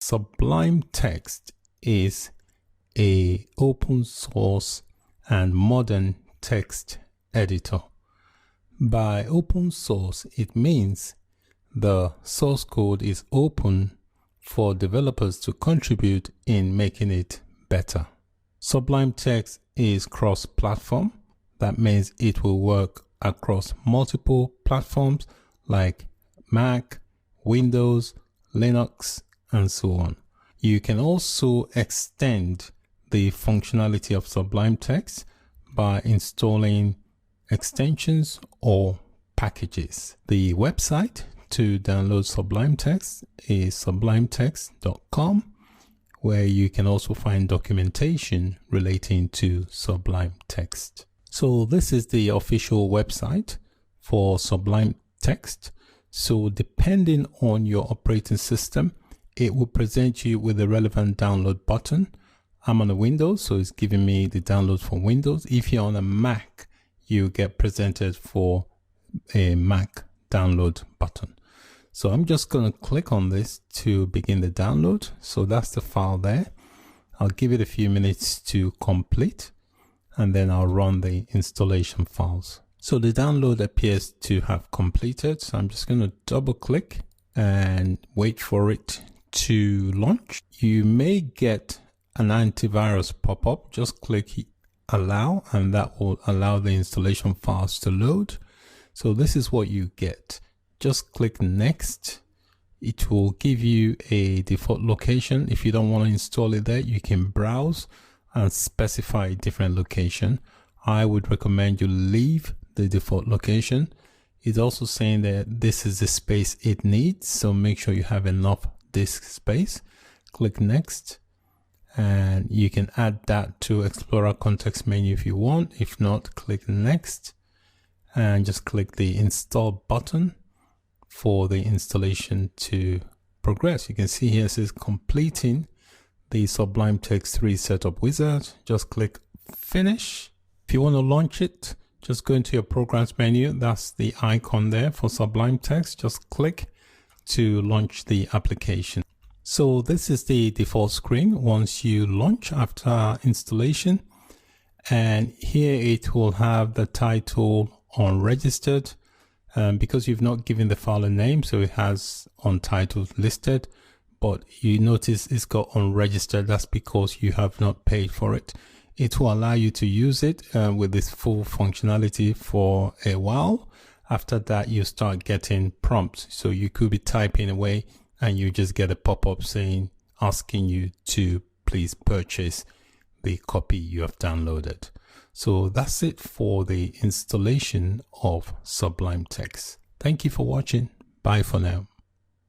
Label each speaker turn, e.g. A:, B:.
A: Sublime Text is a open source and modern text editor. By open source, it means the source code is open for developers to contribute in making it better. Sublime Text is cross-platform. That means it will work across multiple platforms like Mac, Windows, Linux, and so on. You can also extend the functionality of Sublime Text by installing extensions or packages. The website to download Sublime Text is sublimetext.com, where you can also find documentation relating to Sublime Text. So this is the official website for Sublime Text. So depending on your operating system, it will present you with the relevant download button. I'm on a Windows, so it's giving me the download for Windows. If you're on a Mac, you get presented for a Mac download button. So I'm just going to click on this to begin the download. So that's the file there. I'll give it a few minutes to complete, and then I'll run the installation files. So the download appears to have completed. So I'm just going to double click and wait for it to launch. You may get an antivirus pop-up. Just click allow, and that will allow the installation files to load. So this is what you get. Just click next. It will give you a default location. If you don't want to install it there, you can browse and specify a different location. I would recommend you leave the default location. It's also saying that this is the space it needs, so make sure you have enough disk space. Click next, and you can add that to Explorer context menu if you want. If not, click next and just click the install button for the installation to progress. You can see here it says completing the Sublime Text 3 setup wizard. Just click finish. If you want to launch it, just go into your programs menu. That's the icon there for Sublime Text. Just click to launch the application. So this is the default screen once you launch after installation. And here it will have the title unregistered, because you've not given the file a name, so it has untitled listed, but you notice it's got unregistered. That's because you have not paid for it. It will allow you to use it with this full functionality for a while. After that, you start getting prompts. So you could be typing away and you just get a pop-up saying, asking you to please purchase the copy you have downloaded. So that's it for the installation of Sublime Text. Thank you for watching. Bye for now.